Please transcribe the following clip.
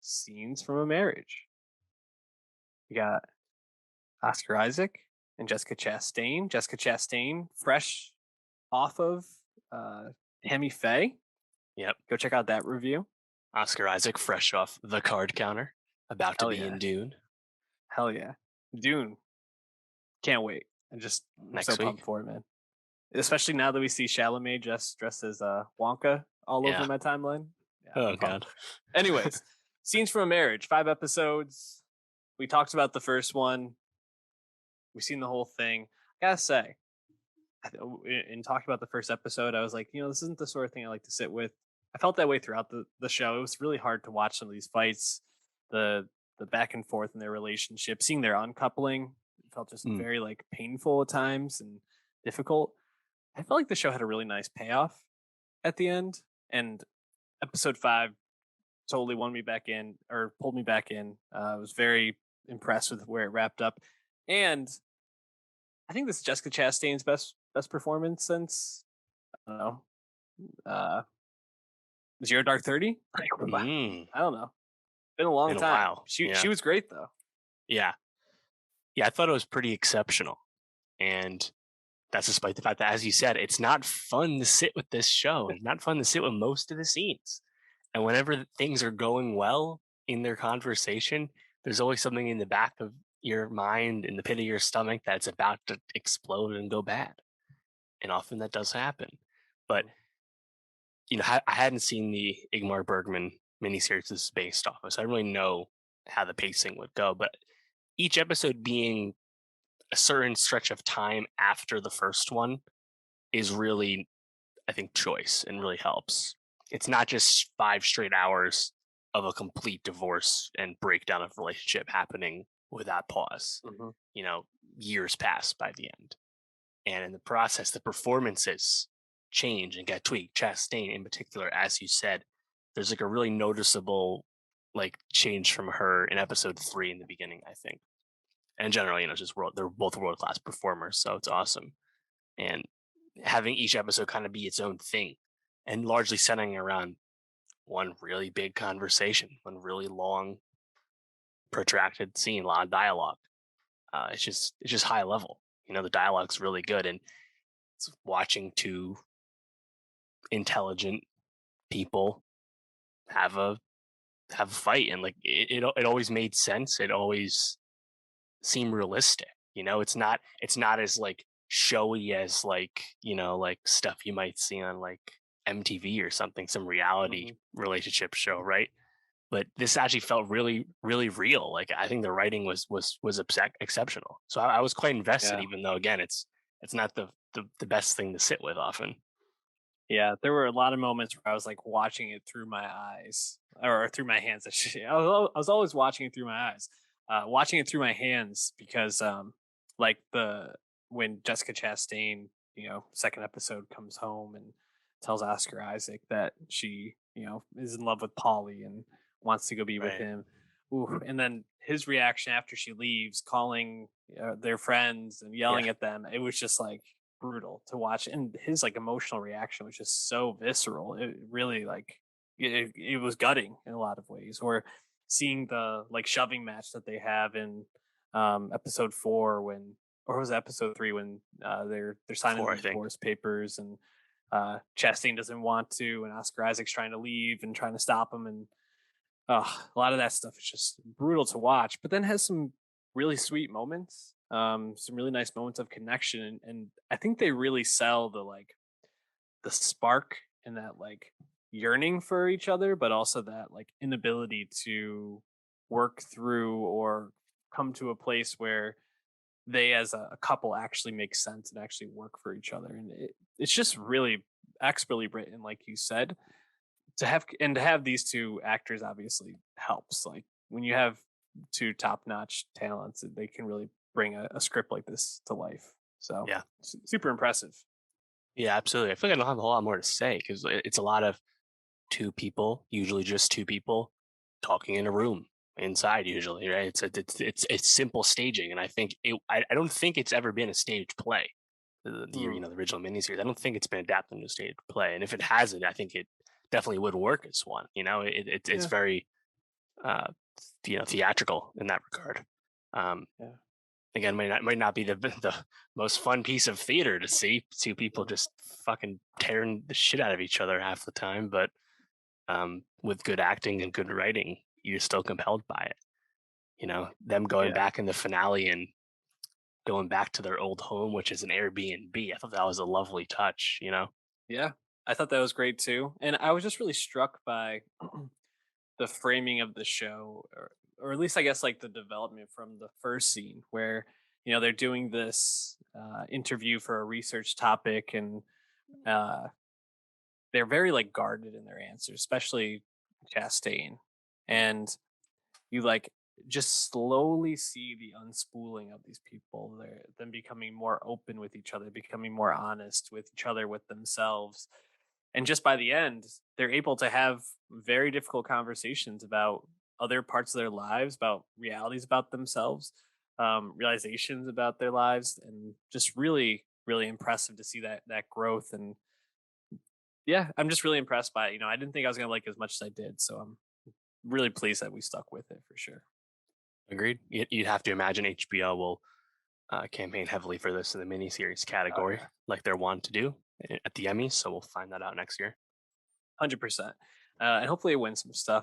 Scenes from a Marriage. We got Oscar Isaac and Jessica Chastain. Jessica Chastain, fresh off of Tammy Faye. Yep. Go check out that review. Oscar Isaac, fresh off the card counter, about to Hell be yeah. in Dune Hell yeah. Dune. Can't wait. I'm next so week. pumped for it, man. Especially now that we see Chalamet dressed as Wonka all over my timeline. Yeah, oh god. Anyways, Scenes from a Marriage, 5 episodes. We talked about the first one. We've seen the whole thing. I gotta say, in talking about the first episode, I was like, this isn't the sort of thing I like to sit with. I felt that way throughout the show. It was really hard to watch some of these fights, the back and forth in their relationship, seeing their uncoupling. It felt just very like painful at times and difficult. I felt like the show had a really nice payoff at the end, and episode 5 totally won me back in or pulled me back in. I was very impressed with where it wrapped up, and I think this is Jessica Chastain's best performance since I don't know. Zero Dark 30? I don't know. Been a long time. While. She was great though. Yeah. Yeah, I thought it was pretty exceptional. And that's despite the fact that, as you said, it's not fun to sit with this show. It's not fun to sit with most of the scenes. And whenever things are going well in their conversation, there's always something in the back of your mind, in the pit of your stomach, that's about to explode and go bad. And often that does happen. But I hadn't seen the Ingmar Bergman miniseries this is based off of, so I don't really know how the pacing would go. But each episode being a certain stretch of time after the first one is really, I think, choice and really helps. It's not just 5 straight hours of a complete divorce and breakdown of relationship happening without pause. Years pass by the end. And in the process, the performances change and get tweaked. Chastain in particular, as you said, there's like a really noticeable like change from her in episode 3 in the beginning, I think. And in general, they're both world-class performers, so it's awesome. And having each episode kind of be its own thing and largely centering around one really big conversation, one really long, protracted scene, a lot of dialogue. It's just high level. The dialogue's really good, and it's watching two intelligent people have a fight, and like it always made sense. It always seemed realistic. It's not as like showy as like stuff you might see on like MTV or something, some reality relationship show, right? But this actually felt really, really real. Like I think the writing was exceptional. So I was quite invested, even though again it's not the best thing to sit with often. Yeah, there were a lot of moments where I was like watching it through my eyes or through my hands. I was always watching it through my eyes, watching it through my hands because like when Jessica Chastain, second episode comes home and tells Oscar Isaac that she, is in love with Polly and wants to go be with him. Ooh, and then his reaction after she leaves, calling their friends and yelling at them, it was just like brutal to watch. And his like emotional reaction was just so visceral. It really like it was gutting in a lot of ways. Or seeing the like shoving match that they have in episode 4 when, or was it episode 3 when they're signing the divorce papers and Chastain doesn't want to, and Oscar Isaac's trying to leave and trying to stop him, and a lot of that stuff is just brutal to watch. But then has some really sweet moments, some really nice moments of connection, and I think they really sell the spark and that like yearning for each other, but also that like inability to work through or come to a place where they as a couple actually make sense and actually work for each other. And it's just really expertly written, like you said. To have these two actors obviously helps. Like when you have two top-notch talents, they can really bring a script like this to life. So yeah, super impressive. Yeah, absolutely. I feel like I don't have a whole lot more to say because it's a lot of two people, usually just two people, talking in a room inside. Usually, right? It's simple staging, and I think I don't think it's ever been a staged play. The original miniseries. I don't think it's been adapted into a staged play, and if it hasn't, I think it definitely would work as one. It's very uh, theatrical in that regard. Um, Yeah. again, might not be the most fun piece of theater to see two people just fucking tearing the shit out of each other half the time, but with good acting and good writing, you're still compelled by it. Them going Yeah. back in the finale and going back to their old home, which is an Airbnb. I thought that was a lovely touch. Yeah. I thought that was great too. And I was just really struck by the framing of the show, or at least I guess like the development from the first scene where, they're doing this interview for a research topic, and uh, they're very like guarded in their answers, especially Chastain. And you like just slowly see the unspooling of these people, them becoming more open with each other, becoming more honest with each other, with themselves. And just by the end, they're able to have very difficult conversations about other parts of their lives, about realities about themselves, realizations about their lives, and just really, really impressive to see that growth. And yeah, I'm just really impressed by it. I didn't think I was gonna like it as much as I did, so I'm really pleased that we stuck with it for sure. Agreed. You'd have to imagine HBO will campaign heavily for this in the miniseries Oh category, yeah, like they're wont to do at the Emmys. So we'll find that out next year. 100%. And hopefully it wins some stuff.